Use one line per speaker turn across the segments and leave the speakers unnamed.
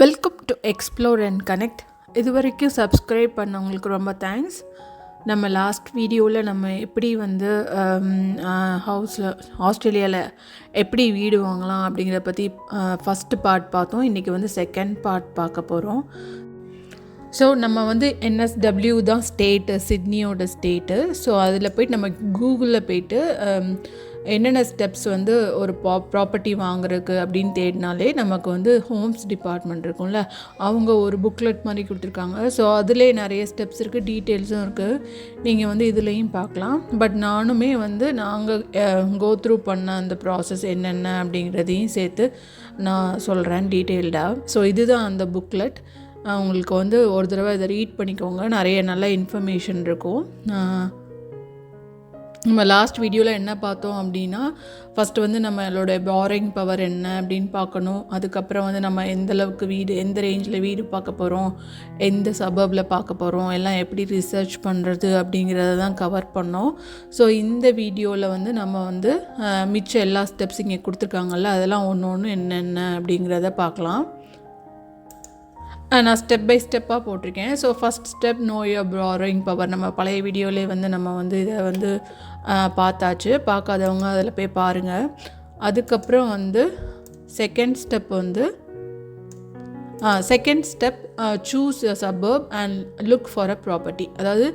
Welcome to explore and connect. இது வரைக்கும் subscribe பண்ணவங்களுக்கு ரொம்ப தேங்க்ஸ். நம்ம லாஸ்ட் வீடியோவில் நம்ம எப்படி வந்து ஆஸ்திரேலியாவில் எப்படி வீடு வாங்கலாம் அப்படிங்கிறத பற்றி ஃபஸ்ட்டு பார்ட் பார்த்தோம். இன்றைக்கி வந்து செகண்ட் பார்ட் பார்க்க போகிறோம். ஸோ நம்ம வந்து NSW தான் ஸ்டேட்டு, சிட்னியோட ஸ்டேட்டு. ஸோ அதில் போய்ட்டு நம்ம கூகுளில் போய்ட்டு என்னென்ன ஸ்டெப்ஸ் வந்து ஒரு ப்ராப்பர்ட்டி வாங்குறதுக்கு அப்படின்னு தேடினாலே நமக்கு வந்து ஹோம்ஸ் டிபார்ட்மெண்ட் இருக்கும்ல, அவங்க ஒரு புக்லெட் மாதிரி கொடுத்துருக்காங்க. ஸோ அதிலே நிறைய ஸ்டெப்ஸ் இருக்குது, டீட்டெயில்ஸும் இருக்குது. நீங்கள் வந்து இதுலேயும் பார்க்கலாம். பட் நானுமே வந்து நாங்கள் கோ த்ரூ பண்ண அந்த ப்ராசஸ் என்னென்ன அப்படிங்கிறதையும் சேர்த்து நான் சொல்கிறேன் டீட்டெயில்டாக. ஸோ இதுதான் அந்த புக்லெட். உங்களுக்கு வந்து ஒரு தடவை இதை ரீட் பண்ணிக்கோங்க, நிறைய நல்ல இன்ஃபர்மேஷன் இருக்கும். நம்ம லாஸ்ட் வீடியோவில் என்ன பார்த்தோம் அப்படின்னா, ஃபஸ்ட்டு வந்து நம்மளோட பாரிங் பவர் என்ன அப்படின்னு பார்க்கணும். அதுக்கப்புறம் வந்து நம்ம எந்தளவுக்கு வீடு, எந்த ரேஞ்சில் வீடு பார்க்க போகிறோம், எந்த சபர்பில் பார்க்க போகிறோம், எல்லாம் எப்படி ரிசர்ச் பண்ணுறது அப்படிங்கிறத தான் கவர் பண்ணோம். ஸோ இந்த வீடியோவில் வந்து நம்ம வந்து மிச்சம் எல்லா ஸ்டெப்ஸ் இங்கே கொடுத்துருக்காங்கல்ல, அதெல்லாம் ஒன்று ஒன்று என்னென்ன அப்படிங்கிறத பார்க்கலாம். நான் ஸ்டெப் பை ஸ்டெப்பாக போட்டிருக்கேன். So first step no your borrowing power. நம்ம பழைய வீடியோவிலே வந்து நம்ம வந்து இதை வந்து பார்த்தாச்சு. பார்க்காதவங்க அதில் போய் பாருங்கள். அதுக்கப்புறம் வந்து second step choose a suburb and look for a property. அதாவது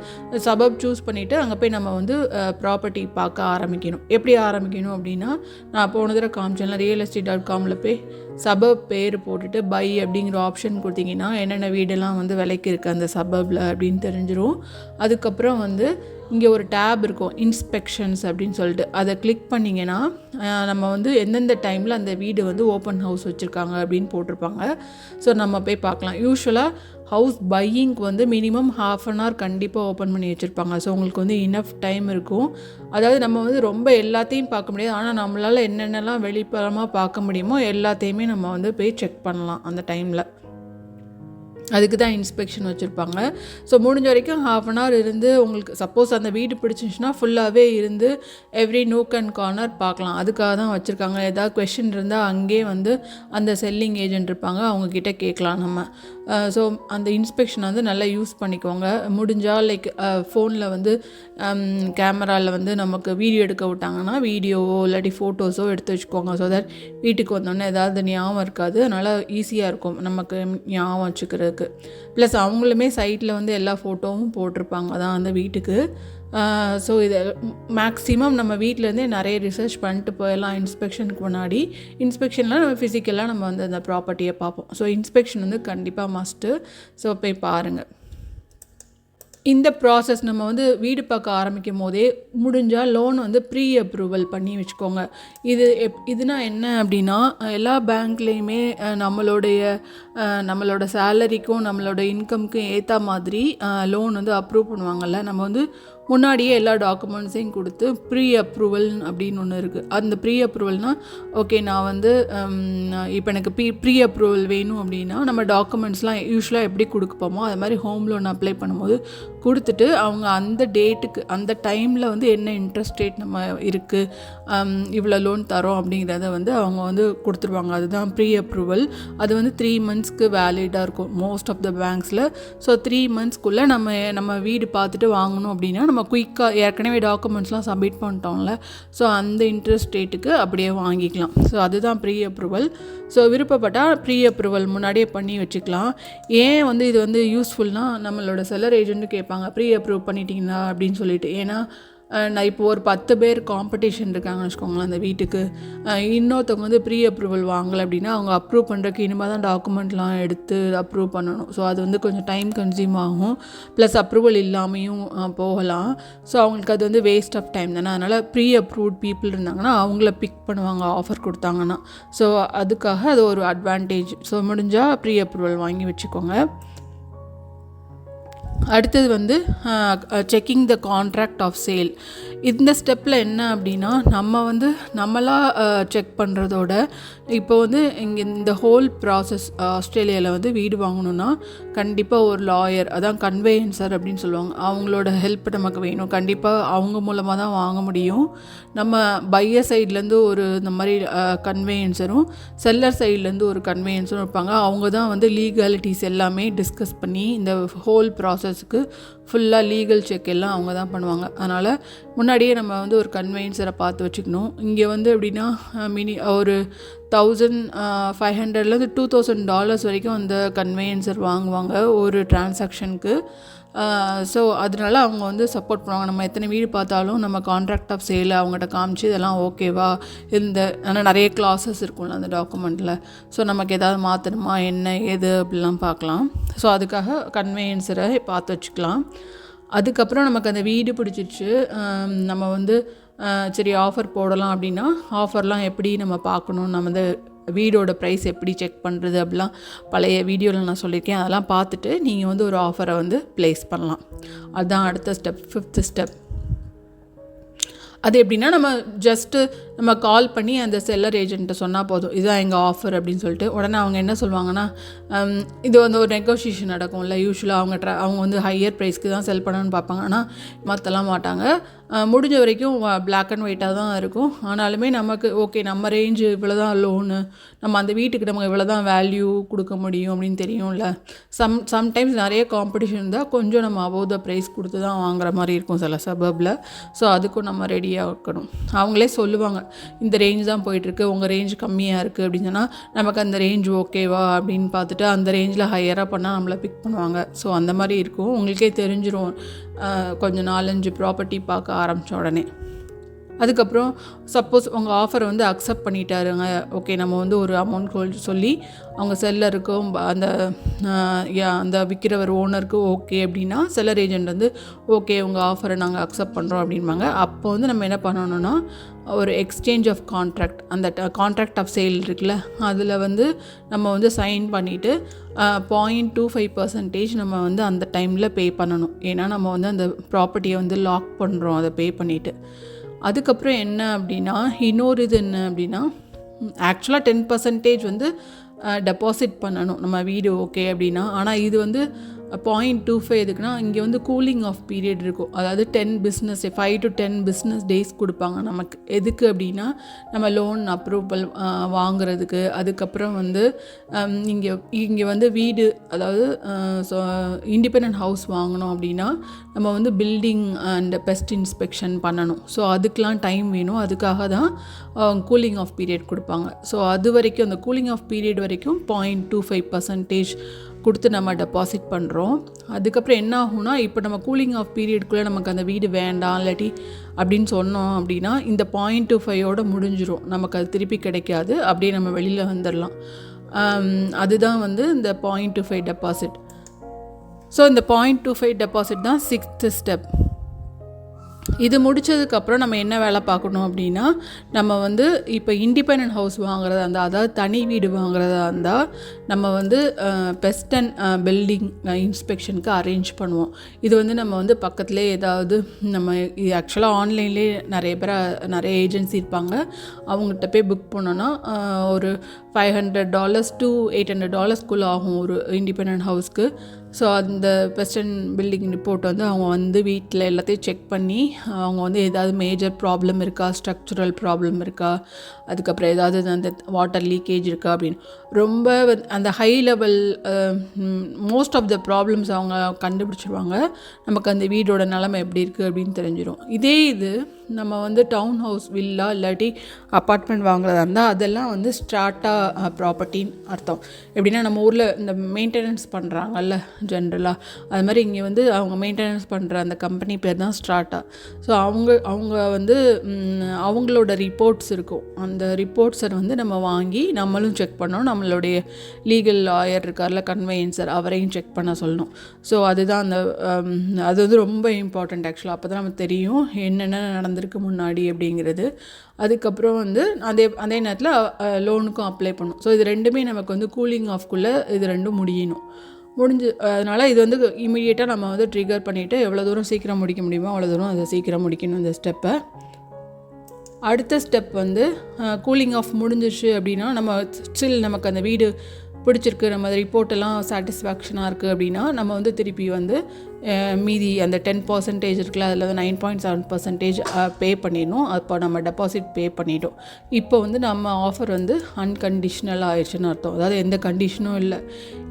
சபர்ப் சூஸ் பண்ணிவிட்டு அங்கே போய் நம்ம வந்து ப்ராப்பர்ட்டி பார்க்க ஆரம்பிக்கணும். எப்படி ஆரம்பிக்கணும் அப்படின்னா, நான் போன தடவை காமிச்சேன்ல, realestate.comல போய் சபர்ப் பேர் போட்டுட்டு பை அப்படிங்கிற ஆப்ஷன் கொடுத்தீங்கன்னா என்னென்ன வீடெல்லாம் வந்து விலைக்கு இருக்குது அந்த சபர்பில் அப்படின்னு தெரிஞ்சிடும். அதுக்கப்புறம் வந்து இங்கே ஒரு டேப் இருக்கும், இன்ஸ்பெக்ஷன்ஸ் அப்படின்னு சொல்லிட்டு, அதை கிளிக் பண்ணிங்கன்னா நம்ம வந்து எந்தெந்த டைமில் அந்த வீடு வந்து ஓப்பன் ஹவுஸ் வச்சுருக்காங்க அப்படின்னு போட்டிருப்பாங்க. ஸோ நம்ம போய் பார்க்கலாம். யூஸ்வலாக ஹவுஸ் பையிங்க்கு வந்து மினிமம் ½ அன் ஹவர் கண்டிப்பாக ஓப்பன் பண்ணி வச்சுருப்பாங்க. ஸோ உங்களுக்கு வந்து இனஃப் டைம் இருக்கும். அதாவது நம்ம வந்து ரொம்ப எல்லாத்தையும் பார்க்க முடியாது, ஆனால் நம்மளால் என்னென்னலாம் வெளிப்புறமாக பார்க்க முடியுமோ எல்லாத்தையுமே நம்ம வந்து போய் செக் பண்ணலாம் அந்த டைமில். அதுக்கு தான் இன்ஸ்பெக்ஷன் வச்சுருப்பாங்க. ஸோ முடிஞ்ச வரைக்கும் ½ அன் ஹவர் இருந்து உங்களுக்கு சப்போஸ் அந்த வீடு பிடிச்சிச்சுன்னா ஃபுல்லாகவே இருந்து எவ்ரி நூக் அண்ட் கார்னர் பார்க்கலாம். அதுக்காக தான் வச்சுருக்காங்க. ஏதாவது கொஷின் இருந்தால் அங்கேயே வந்து அந்த செல்லிங் ஏஜென்ட் இருப்பாங்க, அவங்கக்கிட்ட கேட்கலாம் நம்ம. ஸோ அந்த இன்ஸ்பெக்ஷனை வந்து நல்லா யூஸ் பண்ணிக்கோங்க. முடிஞ்சால் லைக் ஃபோனில் வந்து கேமராவில் வந்து நமக்கு வீடியோ எடுக்க விட்டாங்கன்னா வீடியோவோ இல்லாட்டி ஃபோட்டோஸோ எடுத்து வச்சுக்கோங்க. ஸோ தட் வீட்டுக்கு வந்தோடனே ஏதாவது ஞாபகம் இருக்காது, அதனால் ஈஸியாக இருக்கும் நமக்கு ஞாபகம் வச்சுக்கிறதுக்கு. ப்ளஸ் அவங்களுமே சைட்டில் வந்து எல்லா ஃபோட்டோவும் போட்டிருப்பாங்க தான் அந்த வீட்டுக்கு. ஸோ இதை மேக்ஸிமம் நம்ம வீட்டிலேருந்தே நிறைய ரிசர்ச் பண்ணிட்டு போயிடலாம் இன்ஸ்பெக்ஷனுக்கு முன்னாடி. இன்ஸ்பெக்ஷனில் நம்ம ஃபிசிக்கலாக நம்ம வந்து அந்த ப்ராப்பர்ட்டியை பார்ப்போம். ஸோ இன்ஸ்பெக்ஷன் வந்து கண்டிப்பாக மஸ்ட்டு. ஸோ போய் பாருங்கள். இந்த ப்ராசஸ் நம்ம வந்து வீடு பார்க்க ஆரம்பிக்கும் போதே முடிஞ்சால் லோன் வந்து ப்ரீ அப்ரூவல் பண்ணி வச்சுக்கோங்க. இதுனா என்ன அப்படின்னா, எல்லா பேங்க்லேயுமே நம்மளோட சேலரிக்கும் நம்மளோட இன்கம்க்கும் ஏற்ற மாதிரி லோன் வந்து அப்ரூவ் பண்ணுவாங்கள்ல. நம்ம வந்து முன்னாடியே எல்லா டாக்குமெண்ட்ஸையும் கொடுத்து ப்ரீ அப்ரூவல் அப்படின்னு ஒன்று இருக்குது. அந்த ப்ரீ அப்ரூவல்னால் ஓகே, நான் வந்து இப்போ எனக்கு ப்ரீ அப்ரூவல் வேணும் அப்படின்னா நம்ம டாக்குமெண்ட்ஸ்லாம் யூஸ்வலாக எப்படி கொடுப்போமோ அது மாதிரி ஹோம் லோன் அப்ளை பண்ணும்போது கொடுத்துட்டு அவங்க அந்த டேட்டுக்கு அந்த டைமில் வந்து என்ன இன்ட்ரெஸ்ட் ரேட் நம்ம இருக்குது, இவ்வளோ லோன் தரோம் அப்படிங்கிறத வந்து அவங்க வந்து கொடுத்துருவாங்க. அதுதான் ப்ரீ அப்ரூவல். அது வந்து 3 மந்த்ஸ்க்கு வேலிடாக இருக்கும் மோஸ்ட் ஆஃப் த பேங்க்ஸில். ஸோ 3 மந்த்ஸ்க்குள்ளே நம்ம வீடு பார்த்துட்டு வாங்கணும் அப்படின்னா நம்ம குயிக்காக ஏற்கனவே டாக்குமெண்ட்ஸ்லாம் சப்மிட் பண்ணிட்டோம்ல, ஸோ அந்த இன்ட்ரெஸ்ட் ரேட்டுக்கு அப்படியே வாங்கிக்கலாம். ஸோ அதுதான் ப்ரீ அப்ரூவல். ஸோ விருப்பப்பட்டால் ப்ரீ அப்ரூவல் முன்னாடியே பண்ணி வச்சுக்கலாம். ஏன் வந்து இது வந்து யூஸ்ஃபுல்னால், நம்மளோட செல்லர் ஏஜென்ட்டு கேட்பாங்க ப்ரீ அப்ரூவ் பண்ணிட்டீங்களா அப்படின்னு சொல்லிட்டு. ஏன்னா நான் இப்போ ஒரு 10 பேர் காம்படிஷன் இருக்காங்கன்னு வச்சுக்கோங்களேன் அந்த வீட்டுக்கு. இன்னொருத்தவங்க வந்து ப்ரீ அப்ரூவல் வாங்கலை அப்படின்னா அவங்க அப்ரூவ் பண்ணுறதுக்கு இனிமேல் தான் டாக்குமெண்ட்லாம் எடுத்து அப்ரூவ் பண்ணணும். ஸோ அது வந்து கொஞ்சம் டைம் கன்சியூம் ஆகும். ப்ளஸ் அப்ரூவல் இல்லாமையும் போகலாம். ஸோ அவங்களுக்கு அது வந்து வேஸ்ட் ஆஃப் டைம் தானே. அதனால் ப்ரீ அப்ரூவ்ட் பீப்புள் இருந்தாங்கன்னா அவங்கள பிக் பண்ணுவாங்க ஆஃபர் கொடுத்தாங்கன்னா. ஸோ அதுக்காக அது ஒரு அட்வான்டேஜ். ஸோ முடிஞ்சால் ப்ரீ அப்ரூவல் வாங்கி வச்சுக்கோங்க. அடுத்தது வந்து checking the contract of sale. இந்த ஸ்டெப்பில் என்ன அப்படின்னா நம்ம வந்து நம்மளாக செக் பண்ணுறதோட இப்போ வந்து இங்கே இந்த ஹோல் ப்ராசஸ் ஆஸ்திரேலியாவில் வந்து வீடு வாங்கணுன்னா கண்டிப்பாக ஒரு லாயர், அதான் கன்வேயன்சர் அப்படின்னு சொல்லுவாங்க, அவங்களோட ஹெல்ப் நமக்கு வேணும். கண்டிப்பாக அவங்க மூலமாக தான் வாங்க முடியும். நம்ம பையர் சைட்லேருந்து ஒரு இந்த மாதிரி கன்வேயன்சரும் செல்லர் சைட்லேருந்து ஒரு கன்வேயன்சரும் இருப்பாங்க. அவங்க தான் வந்து லீகாலிட்டிஸ் எல்லாமே டிஸ்கஸ் பண்ணி இந்த ஹோல் ப்ராசஸ்க்கு ஃபுல்லாக லீகல் செக் எல்லாம் அவங்க தான் பண்ணுவாங்க. அதனால் முன்னாடியே நம்ம வந்து ஒரு கன்வேயன்சரை பார்த்து வச்சுக்கணும். இங்கே வந்து எப்படின்னா ஒரு $1,500 $2,000 வரைக்கும் அந்த கன்வேயன்சர் வாங்குவாங்க ஒரு டிரான்சாக்ஷனுக்கு. ஸோ அதனால அவங்க வந்து சப்போர்ட் பண்ணுவாங்க. நம்ம எத்தனை வீடு பார்த்தாலும் நம்ம கான்ட்ராக்ட் ஆஃப் சேல் அவங்ககிட்ட காமிச்சு இதெல்லாம் ஓகேவா, ஆனால் நிறைய கிளாஸஸ் இருக்கும்ல அந்த டாக்குமெண்ட்டில். ஸோ நமக்கு எதாவது மாற்றணுமா என்ன ஏது அப்படிலாம் பார்க்கலாம். ஸோ அதுக்காக கன்வேயன்சரை பார்த்து வச்சுக்கலாம். அதுக்கப்புறம் நமக்கு அந்த வீடு பிடிச்சிருச்சு, நம்ம வந்து சரி ஆஃபர் போடலாம் அப்படின்னா ஆஃபர்லாம் எப்படி நம்ம பார்க்கணும், நம்ம வந்து வீடோட ப்ரைஸ் எப்படி செக் பண்ணுறது அப்படிலாம் பழைய வீடியோவில் நான் சொல்லியிருக்கேன். அதெல்லாம் பார்த்துட்டு நீங்கள் வந்து ஒரு ஆஃபரை வந்து ப்ளேஸ் பண்ணலாம். அதுதான் அடுத்த ஸ்டெப், 5th ஸ்டெப். அது எப்படின்னா நம்ம ஜஸ்ட்டு நம்ம கால் பண்ணி அந்த செல்லர் ஏஜென்ட்டை சொன்னால் போதும், இதுதான் எங்கள் ஆஃபர் அப்படின்னு சொல்லிட்டு. உடனே அவங்க என்ன சொல்லுவாங்கன்னா, இது வந்து ஒரு நெகோஷியேஷன் நடக்கும்ல யூஸ்வலாக. அவங்க வந்து ஹையர் ப்ரைஸ்க்கு தான் செல் பண்ணணும்னு பார்ப்பாங்க, ஆனால் மாற்றலாம் மாட்டாங்க. முடிஞ்ச வரைக்கும் பிளாக் அண்ட் ஒயிட்டாக தான் இருக்கும். ஆனாலுமே நமக்கு ஓகே நம்ம ரேஞ்சு இவ்வளோ தான் லோனு, நம்ம அந்த வீட்டுக்கு நமக்கு இவ்வளோ தான் வேல்யூ கொடுக்க முடியும் அப்படின்னு தெரியும்ல. சம்டைம்ஸ் நிறைய காம்படிஷன் இருந்தால் கொஞ்சம் நம்ம அபோவ் த ப்ரைஸ் கொடுத்து தான் வாங்குற மாதிரி இருக்கும் சில சபர்பில். ஸோ அதுக்கும் நம்ம ரெடியாக இருக்கணும். அவங்களே சொல்லுவாங்க இந்த ரேஞ்ச் தான் போயிட்டுருக்கு, உங்கள் ரேஞ்ச் கம்மியாக இருக்குது அப்படின்னு சொன்னால் நமக்கு அந்த ரேஞ்ச் ஓகேவா அப்படின்னு பார்த்துட்டு அந்த ரேஞ்சில் ஹையராக பண்ணால் நம்மளை பிக் பண்ணுவாங்க. ஸோ அந்த மாதிரி இருக்கும், உங்களுக்கே தெரிஞ்சிடும் கொஞ்சம் 4-5 ப்ராப்பர்ட்டி பார்க்க ஆரம்பித்த உடனே. அதுக்கப்புறம் சப்போஸ் உங்கள் ஆஃபரை வந்து அக்செப்ட் பண்ணிட்டாருங்க, ஓகே நம்ம வந்து ஒரு அமௌண்ட் சொல்லி அவங்க செல்லருக்கும் அந்த விற்கிறவர் ஓனருக்கு ஓகே அப்படின்னா செல்லர் ஏஜென்ட் வந்து ஓகே உங்கள் ஆஃபரை நாங்கள் அக்செப்ட் பண்ணுறோம் அப்படின்பாங்க. அப்போ வந்து நம்ம என்ன பண்ணணும்னா ஒரு எக்ஸ்சேஞ்ச் ஆஃப் கான்ட்ராக்ட், அந்த கான்ட்ராக்ட் ஆஃப் சேல் இருக்குல்ல, அதில் வந்து நம்ம வந்து சைன் பண்ணிவிட்டு 0.25% நம்ம வந்து அந்த டைமில் பே பண்ணணும். ஏன்னா நம்ம வந்து அந்த ப்ராப்பர்ட்டியை வந்து லாக் பண்ணுறோம் அதை பே பண்ணிவிட்டு. அதுக்கப்புறம் என்ன அப்படின்னா இன்னொரு இது என்ன அப்படின்னா ஆக்சுவலாக 10% வந்து டெபாசிட் பண்ணணும் நம்ம வீடு ஓகே அப்படின்னா. ஆனால் இது வந்து 0.25 எதுக்குன்னா இங்கே வந்து கூலிங் ஆஃப் பீரியட் இருக்கும். அதாவது 5 to 10 பிஸ்னஸ் டேஸ் கொடுப்பாங்க நமக்கு. எதுக்கு அப்படின்னா நம்ம லோன் அப்ரூவல் வாங்குறதுக்கு. அதுக்கப்புறம் வந்து இங்கே வந்து வீடு, அதாவது இண்டிபெண்டன்ட் ஹவுஸ் வாங்கணும் அப்படின்னா நம்ம வந்து பில்டிங் அண்ட் பெஸ்ட் இன்ஸ்பெக்ஷன் பண்ணணும். ஸோ அதுக்கெலாம் டைம் வேணும், அதுக்காக தான் கூலிங் ஆஃப் பீரியட் கொடுப்பாங்க. ஸோ அது வரைக்கும் அந்த கூலிங் ஆஃப் பீரியட் வரைக்கும் 0.25% கொடுத்து நம்ம டெபாசிட் பண்ணுறோம். அதுக்கப்புறம் என்ன ஆகும்னா இப்போ நம்ம கூலிங் ஆஃப் பீரியடுக்குள்ளே நமக்கு அந்த வீடு வேண்டாம் இல்லாட்டி அப்படின்னு சொன்னோம் அப்படின்னா இந்த 0.25 முடிஞ்சிடும், நமக்கு அது திருப்பி கிடைக்காது, அப்படியே நம்ம வெளியில் வந்துடலாம். அதுதான் வந்து இந்த 0.25 டெபாசிட். ஸோ இந்த 0.25 டெபாசிட் தான் 6th ஸ்டெப். இது முடித்ததுக்கப்புறம் நம்ம என்ன வேலை பார்க்கணும் அப்படின்னா நம்ம வந்து இப்போ இண்டிபெண்டன்ட் ஹவுஸ் வாங்குறதா இருந்தால், அதாவது தனி வீடு வாங்குறதா இருந்தால் நம்ம வந்து பெஸ்ட் அண்ட் பில்டிங் இன்ஸ்பெக்ஷனுக்கு அரேஞ்ச் பண்ணுவோம். இது வந்து நம்ம வந்து பக்கத்துலேயே ஏதாவது நம்ம இது ஆக்சுவலாக ஆன்லைன்லேயே நிறைய ஏஜென்சி இருப்பாங்க, அவங்ககிட்ட போய் புக் பண்ணோன்னா ஒரு $500 to $800 ஆகும் ஒரு இண்டிபெண்டன்ட் ஹவுஸ்க்கு. ஸோ அந்த பெஸ்ட் அண்ட் பில்டிங் ரிப்போர்ட் வந்து அவங்க வந்து வீட்டில் எல்லாத்தையும் செக் பண்ணி அவங்க வந்து ஏதாவது மேஜர் ப்ராப்ளம் இருக்கா, ஸ்ட்ரக்சரல் ப்ராப்ளம் இருக்கா, அதுக்கப்புறம் ஏதாவது அந்த வாட்டர் லீக்கேஜ் இருக்கா அப்படின்னு ரொம்ப அந்த high level most of the problems அவங்க கண்டுபிடிச்சிருவாங்க. நமக்கு அந்த வீடோட நிலைமை எப்படி இருக்குது அப்படின்னு தெரிஞ்சிடும். இதே இது நம்ம வந்து டவுன் ஹவுஸ், வில்லா இல்லாட்டி அப்பார்ட்மெண்ட் வாங்குறதா இருந்தால் அதெல்லாம் வந்து ஸ்ட்ராட்டா ப்ராப்பர்ட்டின்னு அர்த்தம். எப்படின்னா நம்ம ஊரில் இந்த மெயின்டெனன்ஸ் பண்ணுறாங்கல்ல ஜென்ரலாக, அது மாதிரி இங்கே வந்து அவங்க மெயின்டெனன்ஸ் பண்ணுற அந்த கம்பெனி பேர் தான் ஸ்ட்ராட்டா. ஸோ அவங்க வந்து அவங்களோட ரிப்போர்ட்ஸ் இருக்கும், அந்த ரிப்போர்ட்ஸை வந்து நம்ம வாங்கி நம்மளும் செக் பண்ணணும், நம்மளுடைய லீகல் லாயர் இருக்கார்ல கன்வேயன்சர் அவரையும் செக் பண்ண சொல்லணும். ஸோ அதுதான் அந்த அது வந்து ரொம்ப இம்பார்ட்டண்ட் ஆக்சுவலாக. அப்போ தான் நமக்கு தெரியும் என்னென்ன நடந்திருக்கு முன்னாடி அப்படிங்கிறது. அதுக்கப்புறம் வந்து அதே நேரத்தில் லோனுக்கும் அப்ளை பண்ணும். ஸோ இது ரெண்டுமே நமக்கு வந்து கூலிங் ஆஃப்குள்ளே இது ரெண்டும் முடியணும். அதனால் இது வந்து இமீடியட்டாக நம்ம வந்து ட்ரிகர் பண்ணிவிட்டு எவ்வளோ தூரம் சீக்கிரம் முடிக்க முடியுமோ அவ்வளோ தூரம் அதை சீக்கிரம் முடிக்கணும் இந்த ஸ்டெப்பை. அடுத்த ஸ்டெப் வந்து கூலிங் ஆஃப் முடிஞ்சிருச்சு அப்படின்னா நம்ம ஸ்டில் நமக்கு அந்த வீடு பிடிச்சிருக்கு, நம்ம ரிப்போர்ட்டெல்லாம் சாட்டிஸ்ஃபேக்ஷனாக இருக்குது அப்படின்னா நம்ம வந்து திருப்பி வந்து மீதி அந்த 10% இருக்குல்ல, அதில் வந்து 9.7% பே பண்ணிடணும். அப்போ நம்ம டெபாசிட் பே பண்ணிட்டோம். இப்போ வந்து நம்ம ஆஃபர் வந்து அன்கண்டிஷ்னல் ஆயிடுச்சுன்னு அர்த்தம். அதாவது எந்த கண்டிஷனும் இல்லை.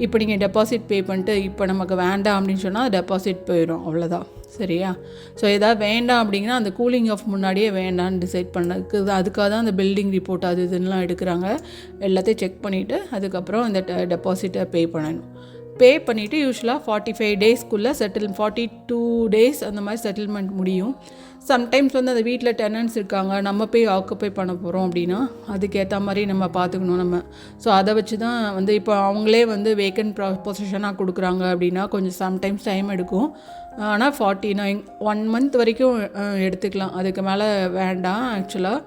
இப்போ நீங்கள் டெபாசிட் பே பண்ணிட்டு இப்போ நமக்கு வேண்டாம் அப்படின்னு சொன்னால் டெபாசிட் போயிடும், அவ்வளோதான். சரியா? ஸோ எதாவது வேண்டாம் அப்படிங்கன்னா அந்த கூலிங் ஆஃப் முன்னாடியே வேண்டான்னு டிசைட் பண்ணதுக்கு அதுக்காக தான் அந்த பில்டிங் ரிப்போர்ட் அது இதுன்னெலாம் எடுக்கிறாங்க. எல்லாத்தையும் செக் பண்ணிவிட்டு அதுக்கப்புறம் அந்த டெபாசிட்டை பே பண்ணணும். பே பண்ணிவிட்டு யூஸ்வலாக 45 டேஸ்க்குள்ளே 42 டேஸ் அந்த மாதிரி செட்டில்மெண்ட் முடியும். சம்டைம்ஸ் வந்து அந்த வீட்டில் டெனன்ட்ஸ் இருக்காங்க, நம்ம போய் ஆக்குப்பை பண்ண போகிறோம் அப்படின்னா அதுக்கேற்ற மாதிரி நம்ம பார்த்துக்கணும் நம்ம. ஸோ அதை வச்சு தான் வந்து இப்போ அவங்களே வந்து வேக்கன்ட் பொசிஷனாக கொடுக்குறாங்க அப்படின்னா கொஞ்சம் சம்டைம்ஸ் டைம் எடுக்கும். ஆனால் 1 மந்த் வரைக்கும் எடுத்துக்கலாம், அதுக்கு மேலே வேண்டாம் ஆக்சுவலாக.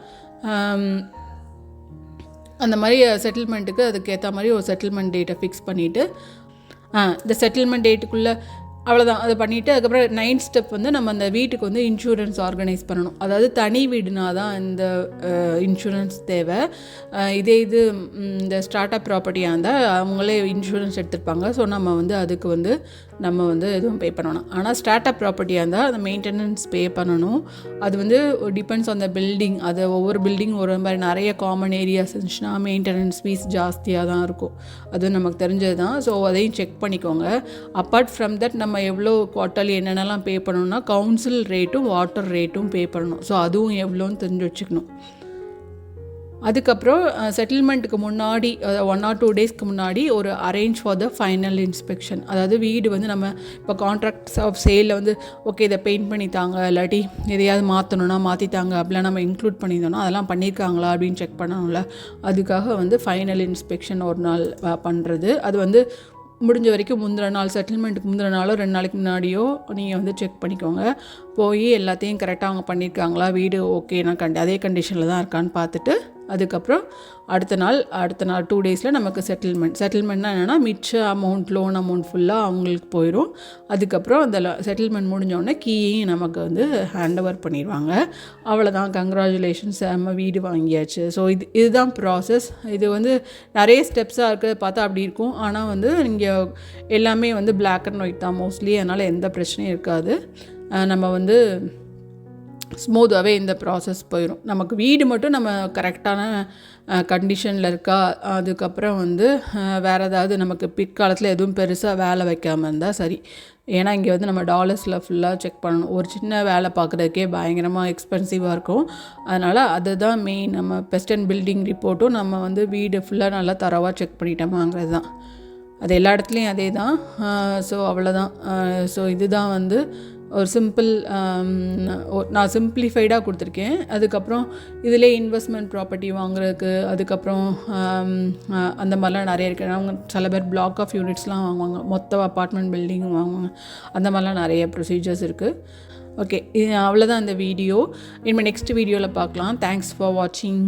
அந்த மாதிரி செட்டில்மெண்ட்டுக்கு அதுக்கேற்ற மாதிரி ஒரு செட்டில்மெண்ட் டேட்டை ஃபிக்ஸ் பண்ணிவிட்டு இந்த செட்டில்மெண்ட் டேட்டுக்குள்ளே அவ்வளோதான் அதை பண்ணிவிட்டு அதுக்கப்புறம் 9th ஸ்டெப் வந்து நம்ம அந்த வீட்டுக்கு வந்து இன்சூரன்ஸ் ஆர்கனைஸ் பண்ணணும். அதாவது தனி வீடுனா தான் இந்த இன்சூரன்ஸ் தேவை. இது இந்த ஸ்டார்ட் அப் ப்ராப்பர்ட்டியாக இருந்தால் அவங்களே இன்சூரன்ஸ் எடுத்துருப்பாங்க. ஸோ நம்ம வந்து அதுக்கு வந்து நம்ம வந்து எதுவும் பே பண்ணணும். ஆனால் ஸ்டார்ட் அப் ப்ராப்பர்ட்டியாக இருந்தால் அந்த மெயின்டெனன்ஸ் பே பண்ணணும். அது வந்து டிபெண்ட்ஸ் ஆன் த பில்டிங். அது ஒவ்வொரு பில்டிங் ஒரு மாதிரி நிறைய காமன் ஏரியாஸ் இருந்துச்சுன்னா மெயின்டெனன்ஸ் ஃபீஸ் ஜாஸ்தியாக தான் இருக்கும். அது நமக்கு தெரிஞ்சது தான். ஸோ அதையும் செக் பண்ணிக்கோங்க. அப்பார்ட் ஃப்ரம் தட் நம்ம எவ்வளோ குவார்ட்டர்லி என்னென்னலாம் பே பண்ணணும்னா கவுன்சில் ரேட்டும் வாட்டர் ரேட்டும் பே பண்ணணும். ஸோ அதுவும் எவ்வளோன்னு தெரிஞ்சு வச்சுக்கணும். அதுக்கப்புறம் செட்டில்மெண்ட்டுக்கு முன்னாடி 1 or 2 டேஸ்க்கு முன்னாடி ஒரு arrange for the final inspection. அதாவது வீடு வந்து நம்ம இப்போ கான்ட்ராக்ட்ஸ் ஆஃப் சேலில் வந்து ஓகே இதை பெயிண்ட் பண்ணித்தாங்க, இல்லாட்டி எதையாவது மாற்றணுன்னா மாற்றித்தாங்க அப்படிலாம் நம்ம இன்க்ளூட் பண்ணியிருந்தோன்னா அதெல்லாம் பண்ணியிருக்காங்களா அப்படின்னு செக் பண்ணணும்ல. அதுக்காக வந்து ஃபைனல் இன்ஸ்பெக்ஷன் ஒரு நாள் பண்ணுறது. அது வந்து முடிஞ்ச வரைக்கும் முந்தின நாள் செட்டில்மெண்ட்டுக்கு முந்தின நாளோ 2 நாளைக்கு முன்னாடியோ நீங்கள் வந்து செக் பண்ணிக்கோங்க. போய் எல்லாத்தையும் கரெக்டாக அவங்க பண்ணியிருக்காங்களா, வீடு ஓகே நான் அதே கண்டிஷனில் தான் இருக்கான்னு பார்த்துட்டு அதுக்கப்புறம் அடுத்த நாள் 2 டேஸில் நமக்கு செட்டில்மெண்ட்னா என்னென்னா மிச்ச அமௌண்ட் லோன் அமௌண்ட் ஃபுல்லாக அவங்களுக்கு போயிடும். அதுக்கப்புறம் அந்த செட்டில்மெண்ட் முடிஞ்சோடனே கீயையும் நமக்கு வந்து ஹேண்ட் ஓவர் பண்ணிடுவாங்க. அவ்வளோதான், கங்க்ராச்சுலேஷன்ஸ், நம்ம வீடு வாங்கியாச்சு. ஸோ இதுதான் ப்ராசஸ். இது வந்து நிறைய ஸ்டெப்ஸாக இருக்கிறத பார்த்தா அப்படி இருக்கும். ஆனால் வந்து இங்கே எல்லாமே வந்து பிளாக் அண்ட் ஒயிட் தான் மோஸ்ட்லி. அதனால் எந்த பிரச்சனையும் இருக்காது. நம்ம வந்து ஸ்மூத்தாகவே இந்த ப்ராசஸ் போயிடும். நமக்கு வீடு மட்டும் நம்ம கரெக்டான கண்டிஷனில் இருக்கா, அதுக்கப்புறம் வந்து வேறு ஏதாவது நமக்கு பிற்காலத்தில் எதுவும் பெருசாக வேலை வைக்காமல் இருந்தால் சரி. ஏன்னா இங்கே வந்து நம்ம டாலர்ஸில் ஃபுல்லாக செக் பண்ணணும். ஒரு சின்ன வேலை பார்க்குறதுக்கே பயங்கரமாக எக்ஸ்பென்சிவாக இருக்கும். அதனால் அதுதான் மெயின். நம்ம பெஸ்ட் அண்ட் பில்டிங் ரிப்போர்ட்டும் நம்ம வந்து வீடு ஃபுல்லாக நல்லா தரவாக செக் பண்ணிட்டோமாங்கிறது தான். அது எல்லா இடத்துலையும் அதே தான். ஸோ அவ்வளோதான். ஸோ இதுதான் வந்து ஒரு சிம்பிள், நான் சிம்பிளிஃபைடாக கொடுத்துருக்கேன். அதுக்கப்புறம் இதிலே இன்வெஸ்ட்மெண்ட் ப்ராப்பர்ட்டி வாங்குறதுக்கு அதுக்கப்புறம் அந்த மாதிரிலாம் நிறைய இருக்குது. அவங்க சில பேர் பிளாக் ஆஃப் யூனிட்ஸ்லாம் வாங்குவாங்க, மொத்த அப்பார்ட்மெண்ட் பில்டிங் வாங்குவாங்க. அந்த மாதிரிலாம் நிறைய ப்ரொசீஜர்ஸ் இருக்குது. ஓகே, அவ்வளோதான் இந்த வீடியோ. இனிமேல் நெக்ஸ்ட் வீடியோவில் பார்க்கலாம். தேங்க்ஸ் ஃபார் வாட்சிங்.